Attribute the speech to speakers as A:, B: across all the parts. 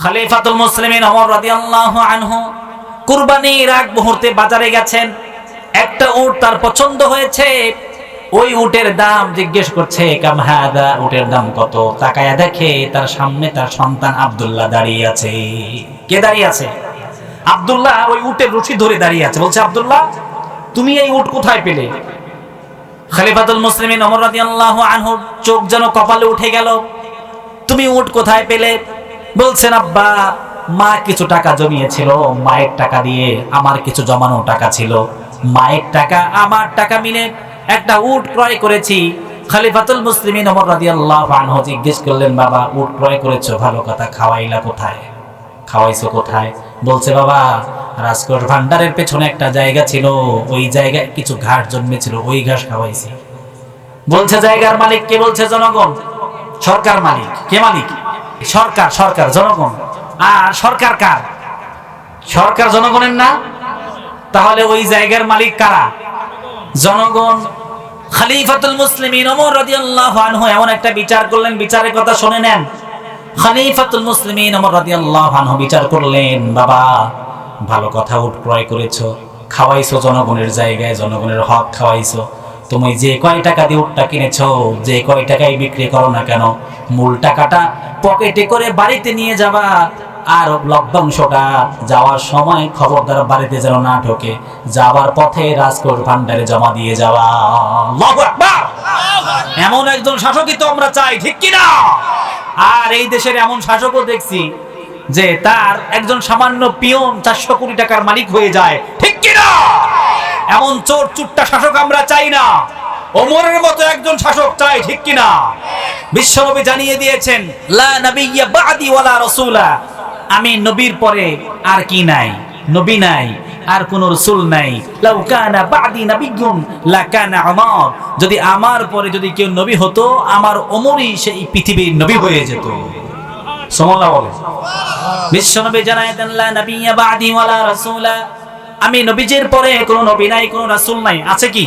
A: খলিফাতুল মুসলিমিন ওমর রাদিয়াল্লাহু আনহু কুরবানির আগ মুহূর্তে বাজারে গেছেন। একটা উট তার পছন্দ হয়েছে। ওই উটের দাম জিজ্ঞেস করছে, কাম হাদা, উটের দাম কত? তাকায়া দেখে তার সামনে তার সন্তান আব্দুল্লাহ দাঁড়িয়ে আছে। কে দাঁড়িয়ে আছে? আব্দুল্লাহ ওই উটের রশি ধরে দাঁড়িয়ে আছে। বলছে, আব্দুল্লাহ, তুমি এই উট কোথায় পেলে? খলিফাতুল মুসলিমিন ওমর রাদিয়াল্লাহু আনহু চোখ যেন কপালে উঠে গেল। তুমি উট কোথায় পেলে? বলছেন, আব্বা, মা কিছু টাকা জমিয়েছিল, মায়ের টাকা দিয়ে আমার কিছু জমানো টাকা ছিল, মায়ের টাকা আমার টাকা মিলে একটা উট ক্রয় করেছি। খলিফাতুল মুসলিমিন ওমর রাদিয়াল্লাহু আনহু জিজ্ঞেস করলেন, বাবা, উট ক্রয় করেছো, ভালো কথা, খাওয়াইলা কোথায়? খাওয়াইছো কোথায়? বলছে, বাবা, রাজকোট ভান্ডারের পেছনে একটা জায়গা ছিল, ওই জায়গায় কিছু ঘাস জন্মেছিল, ওই ঘাস খাওয়াইছি। বলছে, জায়গার মালিক কে? বলছে, জনগণ। সরকার মালিক? কে মালিক? সরকার। সরকার জনগণ। আর সরকার কার? সরকার জনগণের না? তাহলে ওই জায়গার মালিক কারা? জনগণ। খলিফাতুল মুসলিমিন ওমর রাদিয়াল্লাহু আনহু এমন একটা বিচার করলেন, বিচারের কথা শুনে নেন। খলিফাতুল মুসলিমিন ওমর রাদিয়াল্লাহু আনহু বিচার করলেন, বাবা, ভালো কথা, উট ক্রয় করেছো, খাওয়াইছো জনগণের জায়গায়, জনগণের হক খাওয়াইছো। তুমি যে কয় টাকা দিয়ে উটটা কিনেছো, যে কয় টাকায় বিক্রি করো না কেন, মূল টাকাটা পকেটে করে বাড়িতে নিয়ে যাবা, আর লভ্যাংশটা যাওয়ার সময় খবরদার বাড়িতে যেন না ঢোকে, যাওয়ার পথে রাজকোট ভান্ডারে জমা দিয়ে যাওয়া। আল্লাহু আকবার। এমন একজন শাসকই তো আমরা চাই, ঠিক কিনা? আর এই দেশের এমন শাসকও দেখছি যে তার একজন সামান্য পিয়ন 400 কোটি টাকার মালিক হয়ে যায়, ঠিক কিনা? এমন চোর চুট্টা শাসক আমরা চাই না, ওমরের মতো একজন শাসক চাই, ঠিক কিনা? বিশ্বনবী জানিয়ে দিয়েছেন, লা নাবিয়্যা বা'দি ওয়ালা রাসূলা, আমি নবীর পরে আর কি নাই, নবী নাই, আর কোন রাসূল নাই। লাউ কানা বা'দি নাবিয়্যুন লাকানা উমর, যদি আমার পরে যদি কেউ নবী হতো, আমার ওমরই সেই পৃথিবীর নবী হয়ে যেত। সুবহানাল্লাহ বলে। বিশ্বনবী জানায় দেন, লা নাবিয়্যা বা'দি ওয়ালা রাসূলা, আমি নবীজির পরে কোন নবী নাই, কোন রাসূল নাই। আছে কি?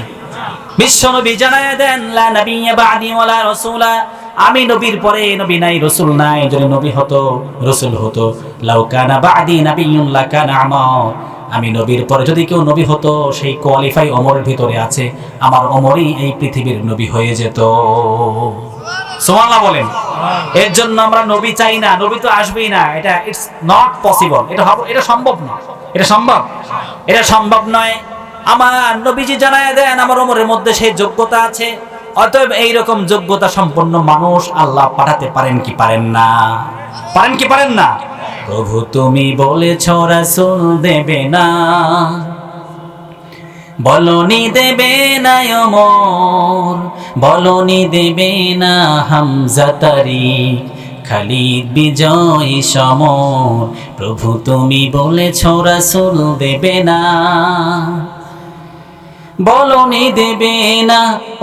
A: বিশ্বনবী জানায় দেন, লা নাবিয়্যা বা'দি ওয়ালা রাসূলা, আমি নবীর পরে নবী নাই, রাসূল নাই। যদি নবী হতো, রাসূল হতো, লাউ কানা বা'দি নাবিয়্যুন লাকানা উমর, আমি নবীর পরে যদি কেউ নবী হতো, সেই কোয়ালিফাই ওমরের ভিতরে আছে, আমার ওমরই এই পৃথিবীর নবী হয়ে যেত। সুবহানাল্লাহ বলেন। এর জন্য আমরা নবী চাই না, নবী তো আসবেই না, এটা ইটস নট পসিবল, এটা সম্ভব না। এটা সম্ভব? এটা সম্ভব নয়। আমার নবীজি জানায় দেন, আমার ওমরের মধ্যে সেই যোগ্যতা আছে। অতএব এইরকম যোগ্যতা সম্পন্ন মানুষ আল্লাহ পাঠাতে পারেন কি পারেন না? পারেন কি পারেন না? প্রভু তুমি বলেছো রাসূল দেবে না, বলনি দেবে না ওমর, বলনি দেবে না হামজা তারিক, খালিদ বিজয় সমর। প্রভু তুমি বলেছো রাসূল দেবে না, বলনি দেবে না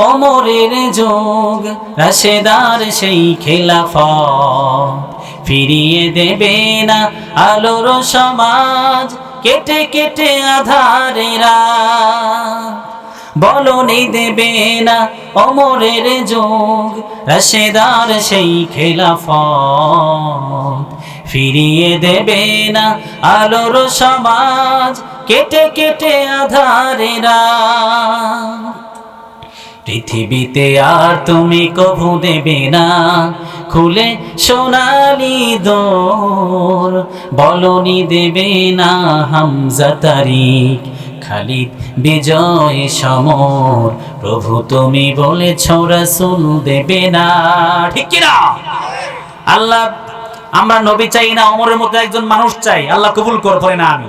A: ওমরের যুগ, রাশেদার সেই খেলাফত, ফিরিয়ে দেবে না আলোর সমাজ, কেটে কেটে আধারেরা। বলনি দেবে না ওমরের যুগ, রাশেদার সেই খেলাফত, ফিরিয়ে দেবে না আলোর সমাজ, কেটে কেটে আধারেরা। পৃথিবীতে আর তুমি কভু দেবে না খুলে সোনালি দোর, বলনি দেবে না হামজা তারিক, খালিদ বিজয় সমর। প্রভু তুমি বলেছো রাসূল দেবে না, ঠিক কিনা? আল্লাহ, আমরা নবী চাই না, ওমরের মতো একজন মানুষ চাই। আল্লাহ কবুল করে না। আমি